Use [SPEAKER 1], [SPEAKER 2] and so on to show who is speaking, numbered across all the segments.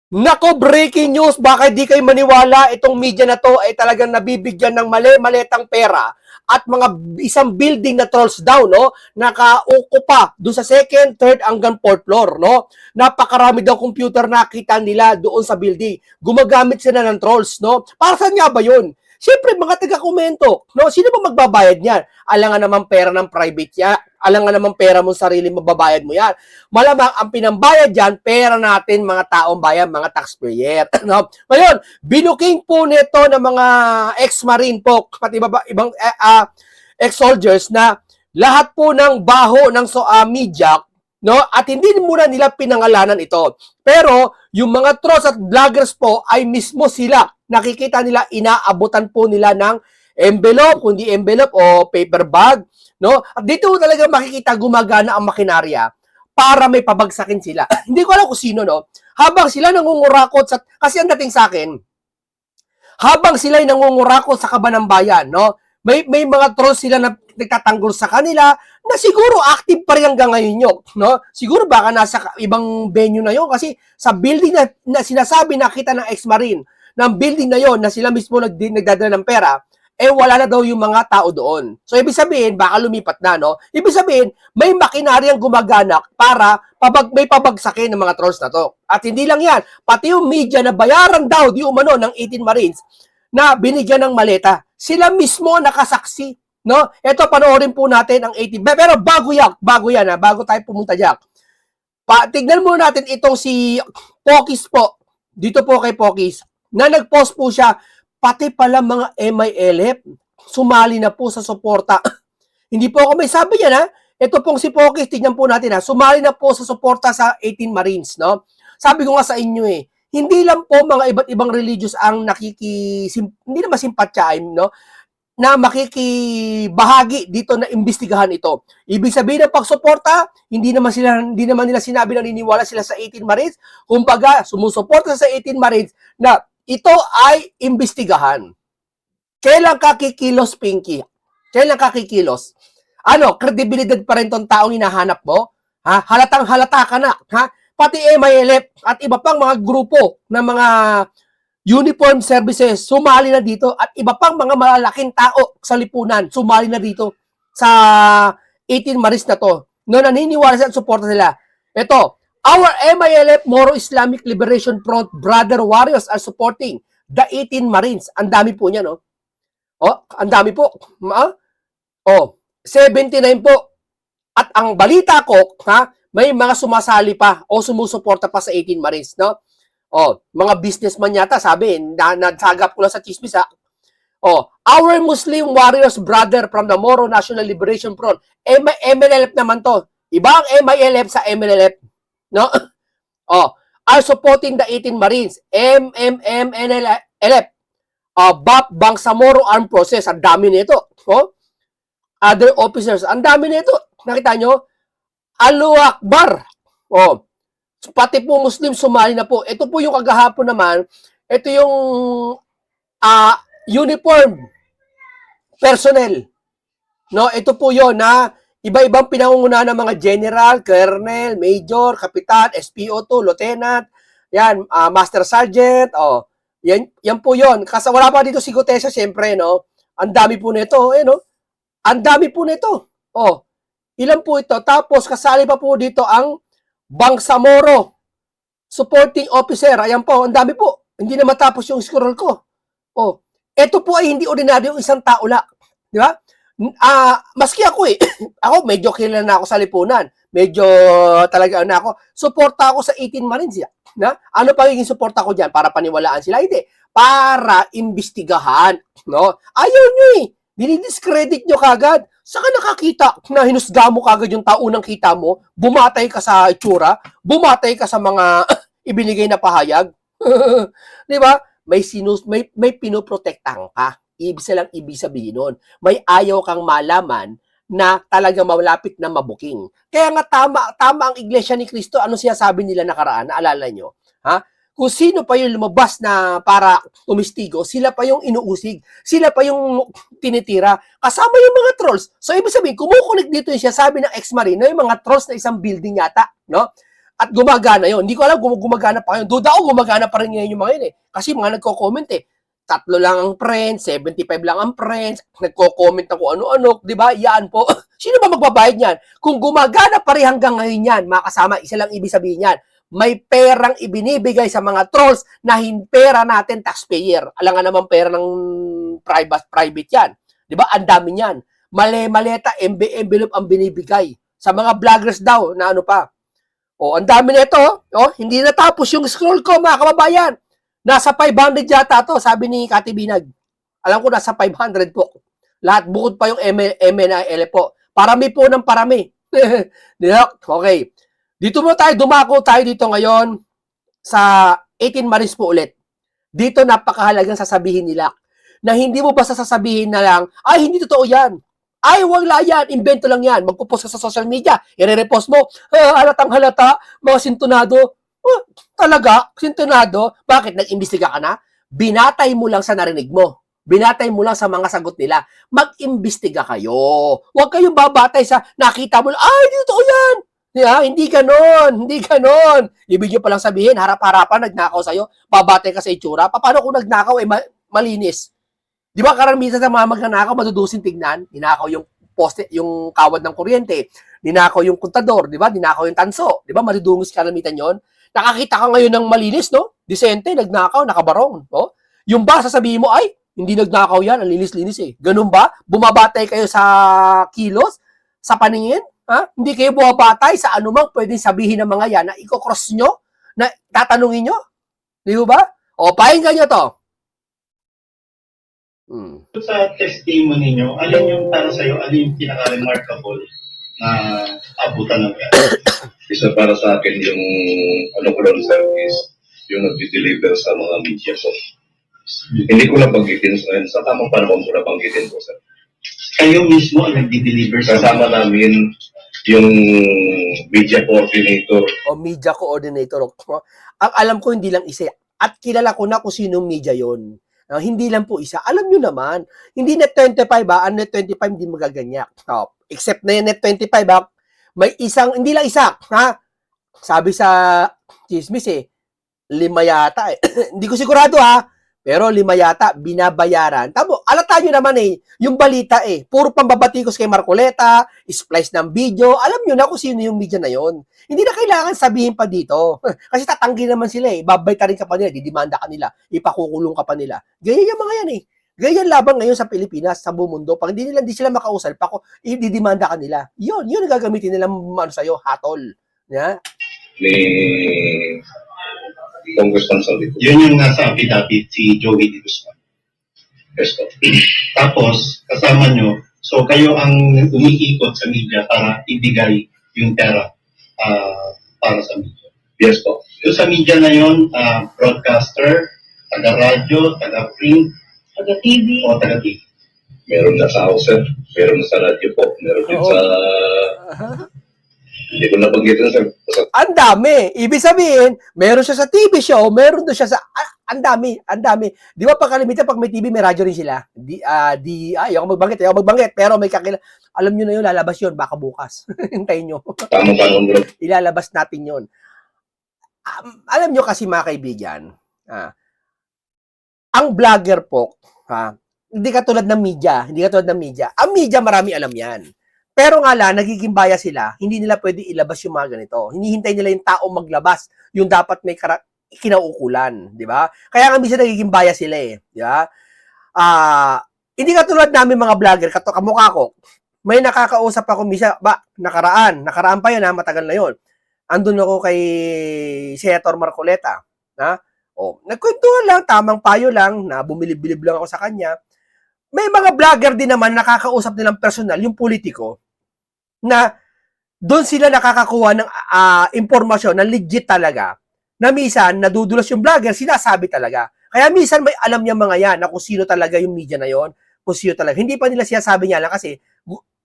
[SPEAKER 1] Nako, breaking news, baka di kayo maniwala, itong media na to ay talagang nabibigyan ng mali-maletang pera at mga isang building na trolls daw, no? Nakauko pa doon sa second, third hanggang fourth floor, no? Napakarami daw computer nakita nila doon sa building. Gumagamit sila ng trolls, no? Para saan nga ba yun? Siyempre, mga taga-komento, no? Sino ba magbabayad niyan? Alangan naman pera ng private yan. Alangan naman pera mo sarili, mababayad mo yan. Malamang ang pinambayad dyan, pera natin mga taong bayan, mga taxpayer. No? Ngayon, binuking po nito ng mga ex-marine po, pati ibang ex-soldiers na lahat po ng baho ng media, no? At hindi muna nila pinangalanan ito. Pero yung mga trolls at vloggers po ay mismo sila. Nakikita nila, inaabutan po nila ng envelope, kundi envelope o paper bag, no? At dito talaga makikita gumagana ang makinarya para may pabagsakin sila. Hindi ko alam kung sino, no? Habang sila nangungurakot sa, kasi ang dating sa akin, habang sila nangungurakot sa kaban ng bayan, no? May mga trolls sila na nagtatanggol sa kanila na siguro active pa rin hanggang ngayon yun, no? Siguro baka nasa ibang venue na yun kasi sa building na sinasabi nakita ng ex-marine ng building na yon na sila mismo nagdadala ng pera, eh wala na daw yung mga tao doon. So ibig sabihin, baka lumipat na, no? Ibig sabihin, may makinaryang gumaganak para may pabagsakin ng mga trolls na to. At hindi lang yan, pati yung media na bayaran daw di umano ng 18 Marines na binigyan ng maleta. Sila mismo nakasaksi, no? Ito, panoorin po natin ang 18. Pero bago yan, ha? Bago tayo pumunta diyan. Tignan muna natin itong si Pokis po. Dito po kay Pokis, na nag-post po siya, pati pala mga MILF, sumali na po sa suporta. Hindi po ako may sabi yan, ha? Ito pong si Pokis, tignan po natin, ha? Sumali na po sa suporta sa 18 Marines, no? Sabi ko nga sa inyo, hindi lang po mga iba't ibang religious ang hindi naman simpatyain, no? Na makikibahagi dito na imbestigahan ito. Ibig sabihin ng pagsuporta, hindi naman nila sinabi na niniwala sila sa 18 Marines. Kumbaga, sumusuporta sa 18 Marines na ito ay imbestigahan. Kailan ka kikilos, Pinky? Kailan ka kikilos? Ano, kredibilidad pa rin tong taong hinahanap mo? Ha? Halatang halata ka na, ha? Pati MILF at iba pang mga grupo ng mga uniform services sumali na dito at iba pang mga malalaking tao sa lipunan sumali na dito sa 18 Marines na to. No, naniniwala sila at suporta sila. Ito, our MILF Moro Islamic Liberation Front brother warriors are supporting the 18 Marines. Ang dami po niya, no? Oh, ang dami po. Oh, 79 po. At ang balita ko, ha, may mga sumasali pa o sumusuporta pa sa 18 Marines, no? Oh, mga businessman yata, sabi, nagsagap ko lang sa chismis, ha. Oh, our Muslim warriors brother from the Moro National Liberation Front. MLF naman to. Iba ang MILF sa MLF, no? Oh, are supporting the 18 Marines. MMMNLF. BAP Bangsamoro Armed Forces. Ang dami nito. Oh, other officers. Ang dami nito. Nakita nyo? Allahu Akbar. Oh, pati po Muslim sumali na po. Ito po yung kagahapon naman. Ito yung uniform personnel. No, ito po 'yon na iba-ibang pinangungunahan ng mga general, colonel, major, kapitan, SPO2, lieutenant, yan, master sergeant, oh. Yan po 'yon. Kasi wala pa dito si Gutesa, siyempre, no. Ang dami po nito, no. Ang dami po nito. Oh. Ilan po ito? Tapos kasali pa po dito ang Bangsamoro supporting officer. Ayan po, ang dami po. Hindi na matapos yung scroll ko. Oh, ito po ay hindi ordinaryong isang tao lang. Di ba? Maski ako ako medyo kilala na ako sa lipunan. Medyo talaga na ako. Suporta ako sa 18 Marines. Na? Ano pagiging suporta ko diyan? Para paniwalaan sila? Hindi. Para imbestigahan. No? Ayaw nyo dinidiscredit nyo kagad. Saka nakakita na hinusga mo kagad yung taunang kita mo, bumatay ka sa itsura, bumatay ka sa mga ibinigay na pahayag. Di ba? May pinoprotektahan ka. Ibig sabihin nun. May ayaw kang malaman na talaga malapit na mabuking. Kaya nga tama ang Iglesia ni Cristo. Ano siya sabi nila nakaraan? Naalala nyo? Ha? Kung sino pa yung lumabas na para tumistigo, sila pa yung inuusig. Sila pa yung tinitira. Kasama yung mga trolls. So, ibig sabihin, kumukunik dito yung siya sabi ng ex-marine na yung mga trolls na isang building yata. No? At gumagana yon. Hindi ko alam kung gumagana pa ngayon. Duda ako gumagana pa rin ngayon yung mga yun eh. Kasi mga nagko-comment eh. 3 lang ang friends, 75 lang ang friends, nagko-comment na kung ano-ano, di ba? Yan po. Sino ba magbabayad niyan? Kung gumagana pa rin hanggang ngayon yan, mga kasama, isa lang ibig sabihin yan, may perang ibinibigay sa mga trolls na pera natin taxpayer. Alam nga naman pera ng private yan. Di ba? Ang dami niyan. Mali-maleta, envelope ang binibigay. Sa mga vloggers daw na ano pa. O, ang dami na ito. O, hindi natapos yung scroll ko, mga kababayan. Nasa 500 yata to, sabi ni Kati Binag. Alam ko nasa 500 po. Lahat, bukod pa yung MNIL po. Parami po ng parami. Okay. Dito mo tayo, dumako tayo dito ngayon sa 18 Marines po ulit. Dito napakahalagang sasabihin nila na hindi mo basta sasabihin na lang, ay, hindi totoo yan. Ay, wala yan. Invento lang yan. Magpo-post ka sa social media. I-repost mo. Halatang halata. Mga sintonado. Talaga? Sintonado? Bakit? Nag-imbestiga ka na? Binatay mo lang sa narinig mo. Binatay mo lang sa mga sagot nila. Mag-imbestiga kayo. Huwag kayong babatay sa nakita mo lang, ay, hindi totoo yan. Hindi ganon. Hindi ganon. Ibig nyo palang sabihin, harap-harapan, nagnakaw sa'yo. Babatay ka sa itsura. Paano kung nagnakaw, malinis? Di ba karamihan sa mga magnanakaw, madudusin tignan, ninakaw yung poste, yung kawad ng kuryente, ninakaw yung kontador, di ba? Ninakaw yung tanso, di ba? Madudungis karamihan yon. Nakakita ka ngayon ng malinis, no? Disente, nagnakaw, nakabarong, no? Yung ba, sasabihin mo, ay, hindi nagnakaw yan, ang linis-linis eh. Ganun ba? Bumabatay kayo sa kilos, sa paningin, ha? Hindi kayo bumabatay sa anumang pwedeng sabihin ng mga yan na i-cross nyo, na tatanungin nyo, di ba? O, pakinggan nyo to.
[SPEAKER 2] Sa testimony nyo, alin yung para sa'yo, alin yung pinaka-remarkable na abutan ng yan?
[SPEAKER 3] Isa para sa akin yung ano ko lang service, yung nag-deliver sa mga media ko. Hindi ko na banggitin sa tamang panahon ko na banggitin po, sir.
[SPEAKER 2] Kayo mismo ang nag-deliver sa
[SPEAKER 3] Kasama namin yung media coordinator.
[SPEAKER 1] O media coordinator. Ang alam ko hindi lang isa. At kilala ko na kung sinong media yon. Hindi lang po isa. Alam nyo naman, hindi net 25 ba? Ang net 25 hindi magaganyak. Except na yung net 25 ba? May isang, hindi lang isa. Ha? Sabi sa chismis 5 yata eh. Hindi ko sigurado ha. Pero 5 yata, binabayaran. Tamo, alata nyo naman yung balita puro pambabatikos kay Marcoleta, splice ng video, alam nyo na kung sino yung media na yon. Hindi na kailangan sabihin pa dito. Kasi tatanggi naman sila babaytarin ka pa nila, didimanda ka nila, ipakukulong ka pa nila. Ganyan yung mga yan Ganyan labang ngayon sa Pilipinas, sa buong mundo. Pag hindi sila makausal, didimanda ka nila. Yun ang gagamitin nila sa'yo, hatol. Yeah?
[SPEAKER 3] Ni Congressman Salito.
[SPEAKER 2] Yun yung nasa affidavit si Joey Di Guzman.
[SPEAKER 3] Yes, po.
[SPEAKER 2] Tapos, kasama nyo, so kayo ang umiikot sa media para ibigay yung pera para sa media.
[SPEAKER 3] Yes, po.
[SPEAKER 2] So sa media na yun, broadcaster, taga-radyo, taga-print,
[SPEAKER 4] taga-TV.
[SPEAKER 2] o taga-TV.
[SPEAKER 3] Meron na sa house, sir. Meron na sa radio po. Meron din sa... Hindi ko na banggitin, sir.
[SPEAKER 1] Ang dami. Ibig sabihin, meron siya sa TV show, meron doon siya sa... Ang dami. Di ba pagkalimitan, pag may TV, may radyo rin sila. Ayaw ako magbanggit, pero may kakila... Alam nyo na yun, lalabas yun, baka bukas. Hintayin nyo.
[SPEAKER 3] Tamang panahon ko.
[SPEAKER 1] Ilalabas natin yun. Alam nyo kasi mga kaibigan, ang vlogger po, hindi katulad ng media. Ang media, marami alam yan. Pero nga lang, nagiging bias sila, hindi nila pwede ilabas yung mga ganito. Hinihintay nila yung tao maglabas, yung dapat may kinauukulan, di ba? Kaya nga minsan nagiging bias sila di ba? Hindi katulad namin mga vlogger, kamukha ko, may nakakausap ako minsan, nakaraan pa yun matagal na yun. Andun ako kay Senator Marcoleta, nagkwentuhan lang, tamang payo lang, na bumilib-bilib lang ako sa kanya. May mga vlogger din naman nakakausap nilang personal, yung politiko, na doon sila nakakakuha ng impormasyon na legit talaga, na minsan nadudulas yung vlogger, sinasabi talaga. Kaya minsan may alam niya mga yan na kung sino talaga yung media na yon, kung sino talaga. Hindi pa nila sinasabi niya lang kasi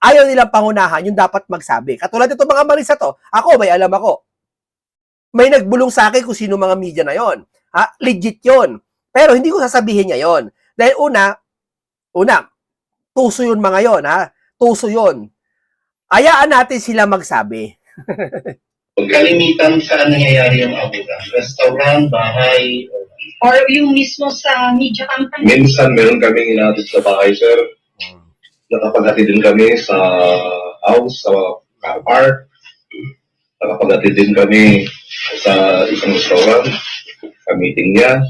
[SPEAKER 1] ayaw nilang pangunahan yung dapat magsabi. Katulad ito mga marisa to, ako may alam ako. May nagbulong sa akin kung sino mga media na yon. Legit yon. Pero hindi ko sasabihin niya yon. Dahil una, tuso yun mga yon, Tuso yun. Hayaan natin sila magsabi.
[SPEAKER 2] Kalimitan saan nangyayari yung abutan? Restaurant, bahay,
[SPEAKER 4] Or yung mismo sa media company?
[SPEAKER 3] Minsan meron kaming inaatid sa bahay, sir. Nakapaghatid din kami sa house, sa car park. Nakapaghatid din kami sa isang restaurant. Ka-meeting niya.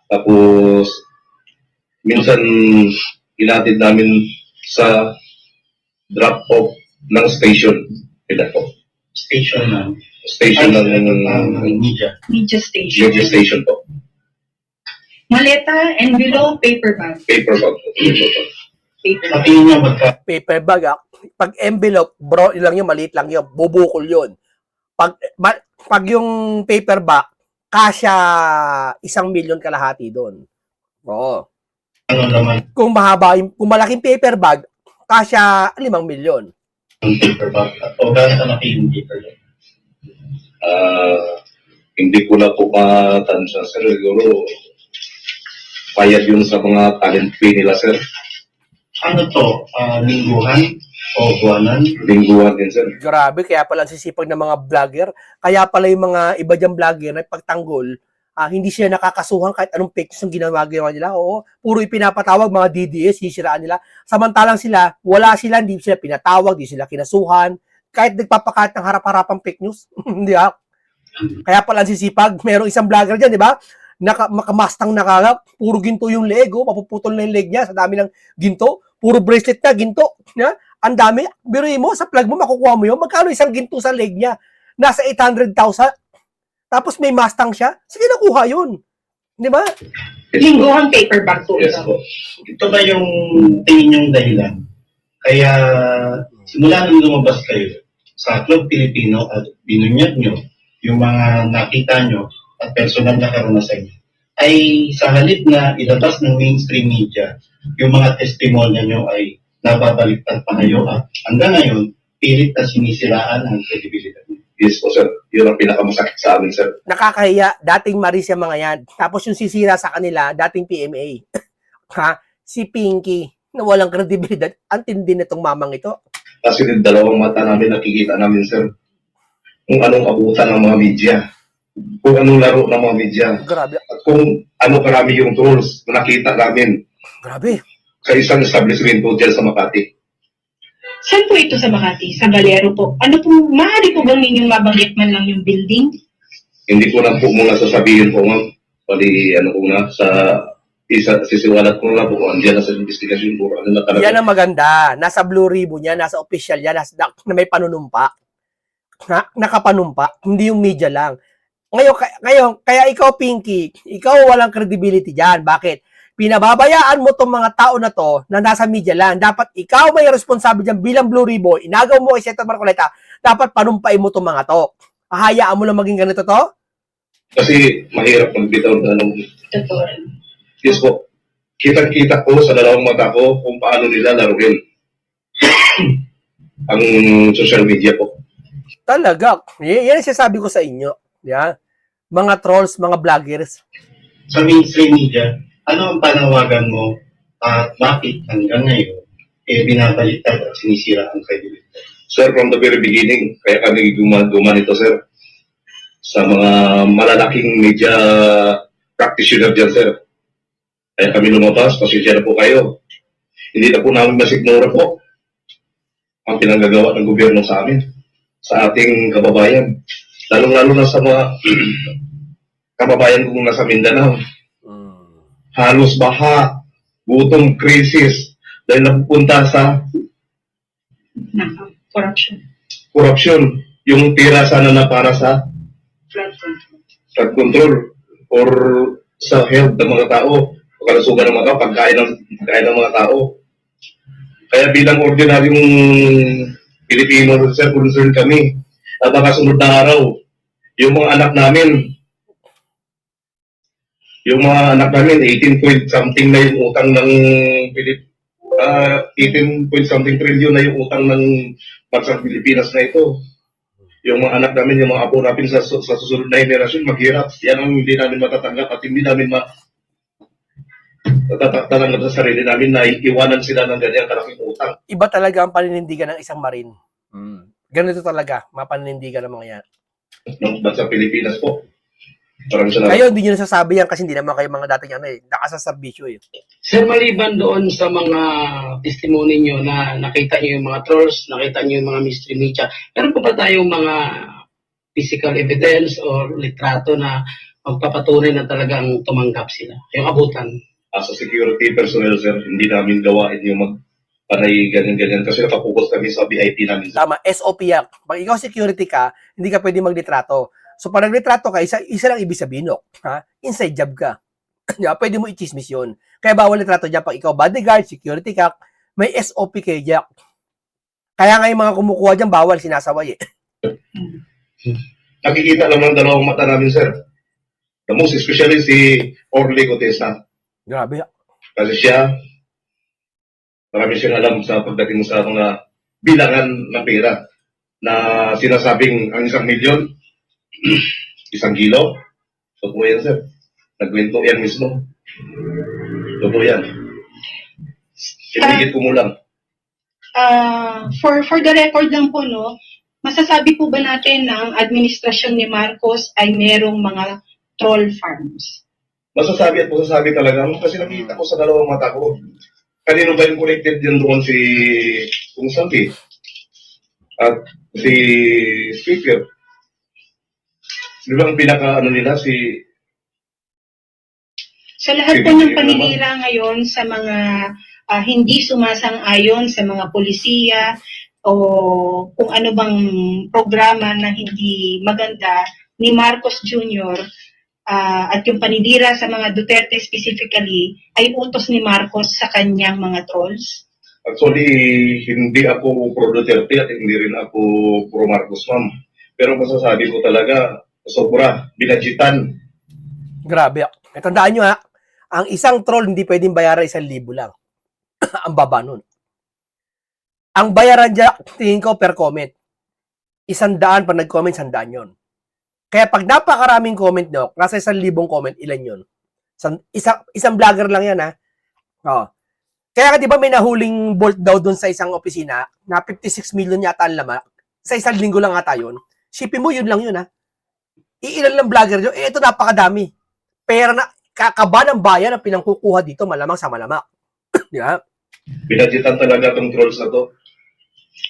[SPEAKER 3] Tapos, minsan inatid namin sa drop-off ng station. Kailan po?
[SPEAKER 2] station na.
[SPEAKER 3] Station ng
[SPEAKER 2] media.
[SPEAKER 4] Media station.
[SPEAKER 3] media station po.
[SPEAKER 4] Maleta, envelope, paper bag.
[SPEAKER 3] Paper bag po. Paper bag.
[SPEAKER 4] Paper
[SPEAKER 2] Sa
[SPEAKER 4] bag.
[SPEAKER 2] tingin niyo
[SPEAKER 1] Paper bag, pag envelope, bro, ilang yun, maliit lang yun, bubukol yun. Pag yung paper bag, kasya 1,000,000 kalahati doon. Oo.
[SPEAKER 2] ano naman
[SPEAKER 1] Kung mahaba, kung malaking paper bag, kasya 5,000,000.
[SPEAKER 2] yung paper bag? O gano'n kalaki yung paper bag?
[SPEAKER 3] Hindi ko na po matansya, sir. Siguro, bayad yun sa mga talent fee nila, sir.
[SPEAKER 2] Ano to? Lingguhan o buwanan?
[SPEAKER 3] Lingguhan din, sir.
[SPEAKER 1] Grabe, kaya pala ang sisipag ng mga vlogger. Kaya pala yung mga iba diyang vlogger na pagtanggol, hindi sila nakakasuhan kahit anong fake news ang ginawa nila. Oo, puro ipinapatawag mga DDS, sisiraan nila. Samantalang sila, wala sila, hindi sila pinatawag, hindi sila kinasuhan. Kahit nagpapakalat ng harap-harapang fake news. Hindi ba? Kaya pala ang sisipag. Merong isang vlogger dyan, di ba? Makamastang nakalap, puro ginto yung leg, mapuputol na yung leg niya sa dami ng ginto. Puro bracelet na, ginto. Ya? Ang dami. Biruin mo, sa plug mo, makukuha mo yun. Magkano isang ginto sa leg niya? Nasa 800,000. Tapos may Mustang siya. Sige, nakuha yun. Di ba?
[SPEAKER 4] Lingguhan paper bag po
[SPEAKER 3] Yes
[SPEAKER 4] ito.
[SPEAKER 3] po.
[SPEAKER 2] Ito ba yung tingin yung dahilan? Kaya simula nung lumabas kayo sa Club Pilipino at binunyag nyo yung mga nakita nyo at personal na karanasan nyo, ay sa halip na ilabas ng mainstream media, yung mga testimonya nyo ay nababaliktad pa kayo at hanggang ngayon, pilit na sinisiraan ang credibility nyo.
[SPEAKER 3] Yes po, sir. Yun ang pinakamasakit sa amin, sir.
[SPEAKER 1] Nakakahiya. Dating Maris yung mga yan. Tapos yung sisira sa kanila, dating PMA. Ha? Si Pinky, na walang kredibilidad. Ang tindi nitong mamang ito.
[SPEAKER 3] Kasi din dalawang mata namin nakikita namin, sir. Kung anong abutan ng mga media. Kung anong laro ng mga media.
[SPEAKER 1] Grabe.
[SPEAKER 3] At kung ano karami yung tools na nakita namin
[SPEAKER 1] Grabe.
[SPEAKER 3] sa isang establishment po dyan sa Makati.
[SPEAKER 4] Saan po ito sa Makati? Sa Valero po. Ano po, maaari po bang ninyong mabanggit man lang yung building?
[SPEAKER 3] Hindi ko lang po muna sasabihin po, ma'am. Pali, ano ko na, sisiwalat ko na po, andyan na sa investigasyon po. Ano na talaga.
[SPEAKER 1] Yan ang maganda. Nasa Blue Ribbon yan, nasa official yan, na may panunumpa. Nakapanumpa, hindi yung media lang. Ngayon, kaya ikaw, Pinky, ikaw walang credibility dyan. Bakit? Pinababayaan mo tong mga tao na to na nasa media lang. Dapat ikaw may responsible dyan bilang Blue Ribbon. Inagaw mo kay Senator Marcoleta. Dapat panumpain mo tong mga to. Hahayaan mo lang maging ganito to?
[SPEAKER 3] Kasi mahirap magbitaw na ng
[SPEAKER 4] Totoo.
[SPEAKER 3] yes po. Kita-kita ko sa dalawang mata ko kung paano nila laruin ang social media po.
[SPEAKER 1] Talaga. Yan ang sinasabi ko sa inyo. Yeah? Mga trolls, mga vloggers.
[SPEAKER 2] Sa mainstream media, ano ang panawagan mo at bakit hanggang ngayon binabaliktad at sinisira ang credibility?
[SPEAKER 3] Sir, from the very beginning, kaya kami guman ito, sir. Sa mga malalaking media practitioner dyan, sir. Kaya kami lumabas, pasensya na po kayo. Hindi na po namin masigmura po ang pinanggagawa ng gobyerno sa amin, sa ating kababayan. Lalong-lalo na sa mga kababayan kong nasa Mindanao. Halos baha, gutom, krisis, dahil napupunta sa
[SPEAKER 4] Corruption.
[SPEAKER 3] korupsyon. Yung tira sana na para sa
[SPEAKER 4] Flood control.
[SPEAKER 3] flood control or sa health ng mga tao, pagkalusugan ng mga tao, pagkain ng mga tao. Kaya bilang ordinaryong Pilipino, sir, concern kami na baka sunod na araw, yung mga anak namin, 18 point something na yung utang ng 18 point something trillion na yung utang ng bansang Pilipinas na ito. Yung mga anak namin, yung mga apo namin sa susunod na henerasyon, maghirap. Yan ang hindi namin matatanggap at hindi namin matatanggap sa sarili namin na iwanan sila ng ganyang kalaking utang.
[SPEAKER 1] Iba talaga ang paninindigan ng isang marin. Ganito talaga, mapanindigan ng mga yan.
[SPEAKER 3] ng bansa Pilipinas po. Maraming salamat.
[SPEAKER 1] Kayo, hindi nyo nasasabi yan kasi hindi naman kayo mga dating nakasaserbisyo eh.
[SPEAKER 5] Sir, maliban doon sa mga testimony nyo na nakita nyo yung mga trolls, nakita nyo yung mga mystery media, meron pa ba tayong mga physical evidence or litrato na magpapatunay na talagang tumanggap sila? Yung abutan.
[SPEAKER 3] As a security personnel, sir, hindi namin gawain yung magpanay ganyan-ganyan kasi nakapokus kami sa VIP namin, sir.
[SPEAKER 1] Tama, SOP yan. Pag ikaw security ka, hindi ka pwede maglitrato. So, pag naglitrato ka, isa lang ibig sabihin, no? Ha? Inside job ka. Diba? Pwede mo i-chismis yun. Kaya bawal litrato dyan. Pag ikaw bodyguard, security ka, may SOP kayo dyan. Kaya nga yung mga kumukuha dyan, bawal, sinasaway eh.
[SPEAKER 3] Nakikita lang ng dalawang mata namin, sir. The most especially si Orly Gutesa.
[SPEAKER 1] Grabe.
[SPEAKER 3] Kasi siya, marami siyang alam sa pagdating sa mga bilangan ng pera na sinasabing ang 1 milyon, 1 kilo. Totoo yan, sir. Nagkwento yan mismo. Totoo yan. Sinigit ko mo lang.
[SPEAKER 4] For the record lang po, no, masasabi po ba natin na ang administrasyon ni Marcos ay merong mga troll farms?
[SPEAKER 3] Masasabi at masasabi talaga kasi nakita ko sa dalawang mata ko. Kanino ba yung connected din doon si Kung Santi at si Speaker? Di ba ang pinaka nila si
[SPEAKER 4] Sa lahat po ng paninira ngayon sa mga hindi sumasang-ayon sa mga polisiya o kung ano bang programa na hindi maganda ni Marcos Jr. At yung paninira sa mga Duterte specifically ay utos ni Marcos sa kanyang mga trolls?
[SPEAKER 3] actually hindi ako pro Duterte at hindi rin ako pro Marcos, ma'am. Pero masasabi ko talaga sobra binadgetan.
[SPEAKER 1] Grabe. Eh, tandaan nyo ha, ang isang troll hindi pwedeng bayaran 1,000 lang. Ang baba nun. Ang bayaran dyan, tingin ko per comment. 100 pag nag-comment, 100 yun. Kaya pag napakaraming comment nyo, nasa 1,000 comment, ilan yun? Isang vlogger lang yan ha. Oh. Kaya di ba may nahuling bolt daw dun sa isang opisina na 56 million yata ang laman. Sa 1 linggo lang ata yun. Sipin mo, yun lang yun ha. Iilan lang vlogger nyo, ito napakadami. Pera na, kakaba ng bayan ang pinangkukuha dito, malamang sa malamak. Di ba?
[SPEAKER 3] Binadgetan talaga itong trolls na to.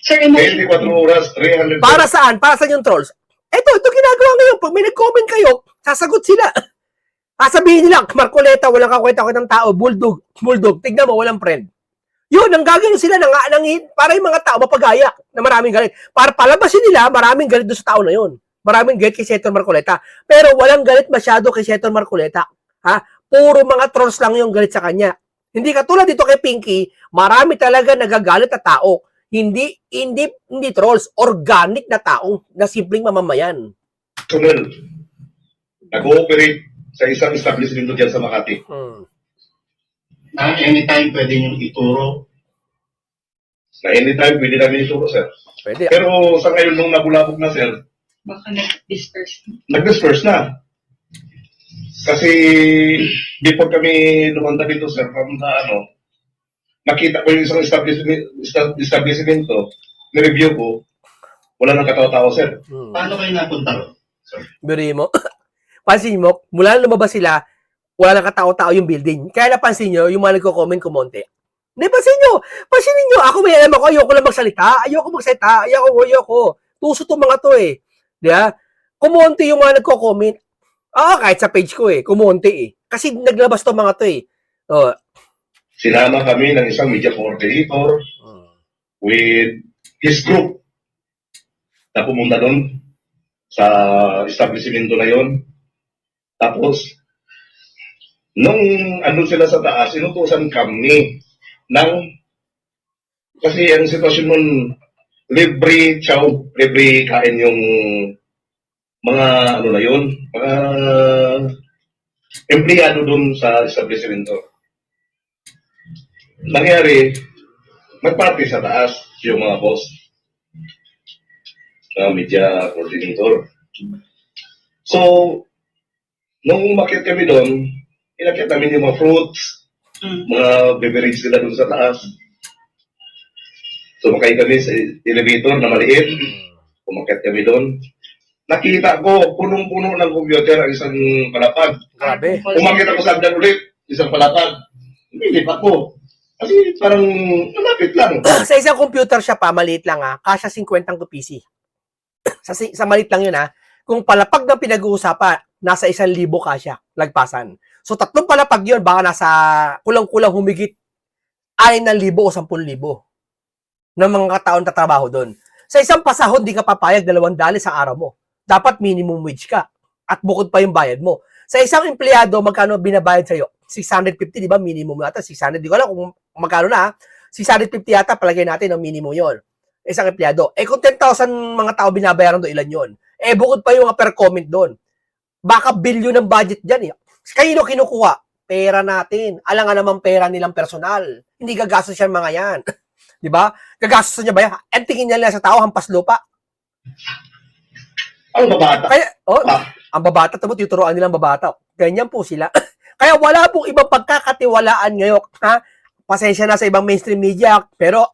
[SPEAKER 4] Sir,
[SPEAKER 3] 24 oras, 300.
[SPEAKER 1] Para saan? Para saan yung trolls? Ito ginagawa ngayon. Pag may nag-comment kayo, sasagot sila. Sasabihin nila, Marcoleta, walang kakwenta ng tao, bulldog, tignan mo, walang friend. Yun, ang gagawin sila para yung mga tao mapagaya na maraming galit. Para palabasin nila, maraming galit doon sa tao na yun. Maraming galit kay Senator Marcoleta. Pero walang galit masyado kay Senator Marcoleta. Ha? Puro mga trolls lang yung galit sa kanya. Hindi katulad dito kay Pinky, marami talaga nagagalit na tao. Hindi trolls, organic na tao na simpleng mamamayan.
[SPEAKER 3] Personnel, nag-ooperate sa isang establishment dyan sa Makati.
[SPEAKER 2] Na anytime pwede nyo ituro.
[SPEAKER 3] Na anytime, pwede namin ituro, sir.
[SPEAKER 1] Pwede.
[SPEAKER 3] Pero sa ngayon, nung nabulabog na, sir,
[SPEAKER 4] baka nag-disperse.
[SPEAKER 3] nag-disperse na. Kasi before kami lumanda dito, sir, from the, nakita ko yung isang establishment, ni-review ko, wala nang katawa-tawa, sir.
[SPEAKER 2] Paano kayo napunta ron?
[SPEAKER 1] Biri mo. Pansin mo, mula nang lumabas sila, wala nang katao-tao yung building. Kaya napansin nyo, yung mga nagko-comment kumonte. Hindi, pansinin nyo, ako may alam ako, ayoko lang magsalita, ayoko. Tuso to mga to eh. Diba? Kumonte yung mga nagko-comment. Kahit sa page ko kumonte Kasi naglabas to mga to
[SPEAKER 3] Sinama kami ng isang media coordinator with his group na pumunta doon sa establishment na yon. Tapos, nung andun sila sa taas, inutusan kami kasi ang sitwasyon nun, libre kain yung mga mga empleyado doon sa establishment. Nangyari, nagparty sa taas yung mga boss, media coordinator. So, nung umakyat kami doon, inakyat namin yung mga fruits, mga beverage nila doon sa taas. Sumakay kami sa elevator na maliit. Umakyat kami doon. Nakita ko, punong-puno ng computer ang isang palapag.
[SPEAKER 1] Grabe.
[SPEAKER 3] Umakyat ako sa hagdan ulit, isang palapag. Hindi ako. Kasi parang malapit lang.
[SPEAKER 1] Sa isang computer siya pa, maliit lang kasya 50 ko PC. Sa maliit lang yun Kung palapag na pinag-uusapan, nasa 1,000 kasya, lagpasan. So 3 palapag yun, baka nasa kulang-kulang humigit 6,000 o 10,000 ng mga kataon na trabaho doon. Sa isang pasahod, di ka papayag $200 sa araw mo. Dapat minimum wage ka. At bukod pa yung bayad mo. Sa isang empleyado, magkano binabayad sa'yo? 650, di ba? Minimum yata. 600, di ko alam kung magkano na. 650 yata, palagay natin ang minimum yon. Isang empleyado. Kung 10,000 mga tao binabayaran doon, ilan yon? Bukod pa yung per comment doon. Baka billion ng budget dyan Kayo kinukuha? Pera natin. Alam nga naman pera nilang personal. Hindi gagastos yan mga yan. Di ba? Gagastos niya ba yan? Ang tingin niya sa tao, hampas lupa.
[SPEAKER 3] Ang babata.
[SPEAKER 1] Kaya, ang babata, tuturuan nilang babata. Ganyan po sila. Kaya wala pong ibang pagkakatiwalaan ngayon. Pasensya na sa ibang mainstream media, pero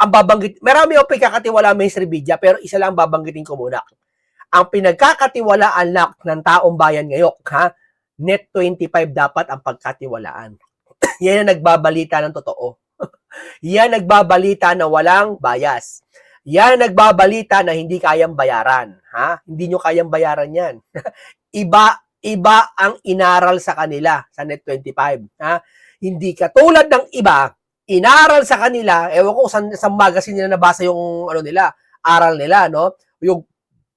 [SPEAKER 1] ang babanggit, marami yung pagkakatiwalaan mainstream media, pero isa lang babanggitin ko muna. Ang pinagkakatiwalaan lang ng taong bayan ngayon, Net 25 dapat ang pagkatiwalaan. Yan ang nagbabalita ng totoo. Yan nagbabalita na walang bias. Yan nagbabalita na hindi kayang bayaran. Hindi nyo kayang bayaran yan. Iba ang inaral sa kanila sa Net 25. Hindi katulad ng iba, inaral sa kanila, ewan ko sa magazine nila nabasa yung aral nila, no? Yung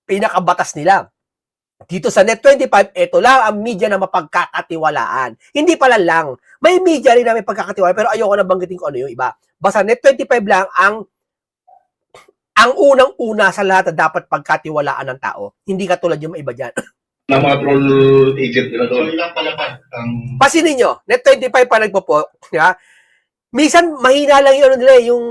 [SPEAKER 1] pinakabatas nila. Dito sa Net 25, ito lang ang media na mapagkakatiwalaan. Hindi pala lang. May media rin na may pagkakatiwalaan, pero ayoko na banggitin ko ano yung iba. Basta Net 25 lang ang unang-una sa lahat na dapat pagkatiwalaan ng tao. Hindi katulad yung iba dyan.
[SPEAKER 3] Na mga troll agent nila
[SPEAKER 2] So,
[SPEAKER 3] doon.
[SPEAKER 2] ilang palapag ang
[SPEAKER 1] Pasinin nyo, Net 25 pa nagpo-po. Minsan, mahina lang yung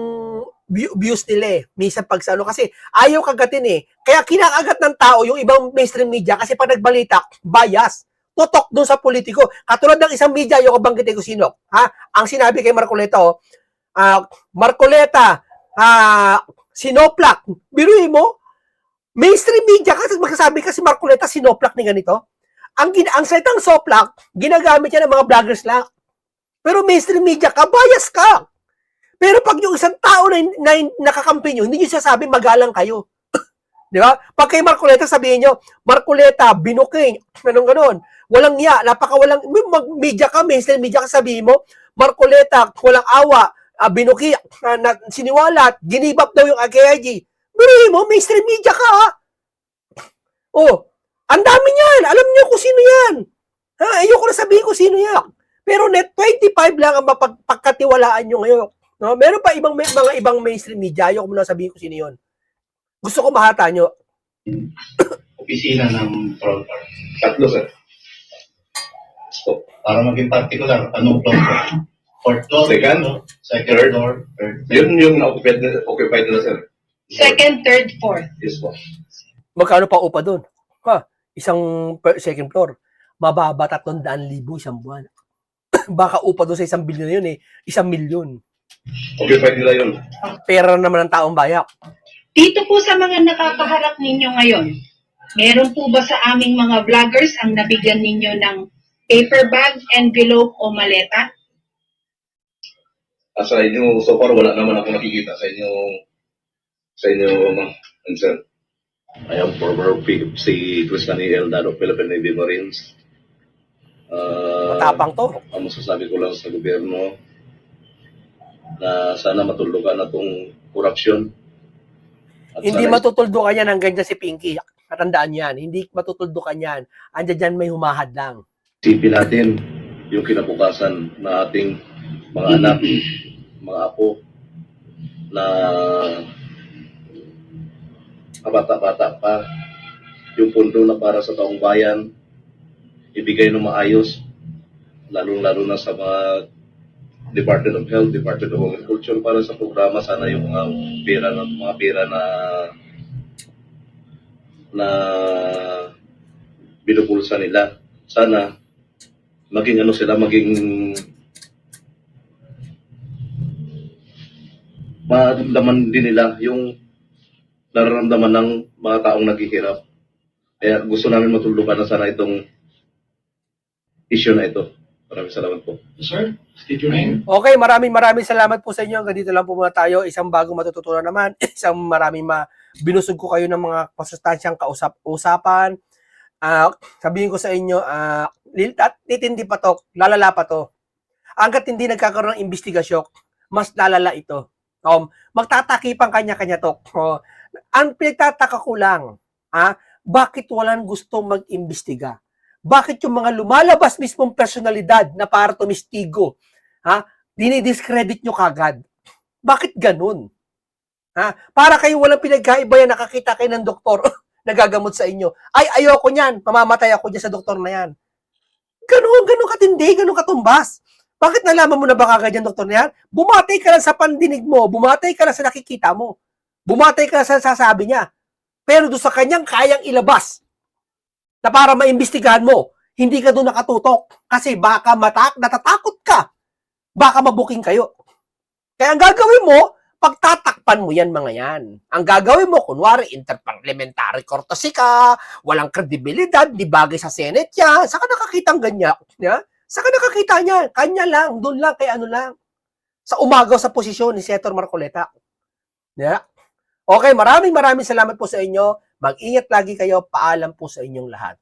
[SPEAKER 1] views nila Minsan pag sa kasi ayaw kagatin Kaya kinakagat ng tao yung ibang mainstream media kasi pag nagbalita, bias. Tutok doon sa politiko. Katulad ng isang media, yung banggitin ko sino. Ang sinabi kay Marcoleta, Marcoleta, Sinoplak. Biruin mo, mainstream media kasi magsasabi kasi Marcoleta, Sinoplak ni ganito. Ang salitang soplak, ginagamit yan ng mga vloggers lang. Pero mainstream media ka, bias ka. Pero pag yung isang tao na nakakampi nyo, hindi nyo sasabi magalang kayo. Di ba? Pag kay Marcoleta, sabihin nyo, Marcoleta, binuking, ganon. Walang niya, napakawalang, media ka, mainstream media ka, sabihin mo, Marcoleta, walang awa, binuki, siniwalat, ginibap daw yung AKIG. Biruin mo, mainstream media ka, ang dami niyan, alam niyo kung sino yan. Ayoko na sabihin kung sino yan. Pero Net 25 lang ang mapagkatiwalaan nyo ngayon. No, meron pa mga ibang mainstream media, ayoko muna sabihin ko sino 'yon. Gusto ko mahata nyo.
[SPEAKER 2] opisina ng troll farm?
[SPEAKER 3] 3, sir. So,
[SPEAKER 2] Para maging particular, anong floor ba? Fourth floor?
[SPEAKER 3] Second.
[SPEAKER 2] Second
[SPEAKER 3] Third.
[SPEAKER 2] floor? Third.
[SPEAKER 3] yun yung occupied nila, sir.
[SPEAKER 4] Second, third, fourth.
[SPEAKER 3] Yes po.
[SPEAKER 1] Magkano pa upa doon? Isang second floor. Mababa 300,000 isang buwan. Baka upa doon sa 1 billion yun 1 milyon.
[SPEAKER 3] Occupied nila yun.
[SPEAKER 1] Pera naman ng taong bayan.
[SPEAKER 4] Dito po sa mga nakakaharap ninyo ngayon, meron po ba sa aming mga vloggers ang nabigyan ninyo ng paper bag, envelope o maleta?
[SPEAKER 3] Sa inyo, so far, wala naman ako nakikita sa inyo, ma'am and sir. I am former si Chris Caniel, Dado Philippine Navy Marines.
[SPEAKER 1] Matapang to.
[SPEAKER 3] Ang masasabi ko lang sa gobyerno na sana matulugan na itong korupsyon. At
[SPEAKER 1] Hindi
[SPEAKER 3] sana
[SPEAKER 1] matutuldukan yan ang ganyan si Pinky. Katandaan yan. Hindi matutuldukan yan. Andiyan dyan may humahad lang.
[SPEAKER 3] isipin natin yung kinabukasan na ating mga anak, mga apo na kabata-bata pa, yung pundo na para sa taong bayan ibigay ng maayos, lalong-lalo na sa mga Department of Health, Department of Agriculture para sa programa. Sana yung mga pera na binubulsa nila, sana maging maramdaman din nila yung nararamdaman ng mga taong naghihirap. Kaya gusto namin matulungan na sana itong issue na ito. Maraming salamat po.
[SPEAKER 2] Sir, state your name.
[SPEAKER 1] Okay, maraming salamat po sa inyo. Hanggang dito lang po muna tayo. Isang bagong matututunan naman. Isang binusog ko kayo ng mga masustansyang usapan. Sabihin ko sa inyo, at titindi pa to, lalala pa to. Hanggat hindi nagkakaroon ng investigasyon, mas lalala ito. Magtatakipang kanya-kanya to. Ang pinagtataka ko lang, bakit walang gusto mag-imbestiga? Bakit yung mga lumalabas mismong personalidad na para tumistigo, dinidiscredit nyo kagad? Bakit ganun? Para kayo walang pinagkaiba yan, nakakita kayo ng doktor nagagamot sa inyo. Ay, ayoko niyan, mamamatay ako dyan sa doktor na yan. Ganun katindi, ganun katumbas. Bakit nalaman mo na ba kagad yan, doktor na yan? Bumatay ka lang sa pandinig mo, bumatay ka lang sa nakikita mo, bumatay ka lang sa sasabi niya. Pero doon sa kanyang kayang ilabas na para maimbestigahan mo, hindi ka doon nakatutok kasi baka natatakot ka. Baka mabuking kayo. Kaya ang gagawin mo, pagtatakpan mo yan mga yan. Ang gagawin mo, kunwari, interparliamentary courtesy ka, walang kredibilidad, di bagay sa Senate yan, saka nakakita ang ganyan. Saka nakakita niya, kanya lang, doon lang, kay ano lang. Sa umagaw sa posisyon ni Senator Marcoleta. Okay, maraming salamat po sa inyo. Mag-ingat lagi kayo. Paalam po sa inyong lahat.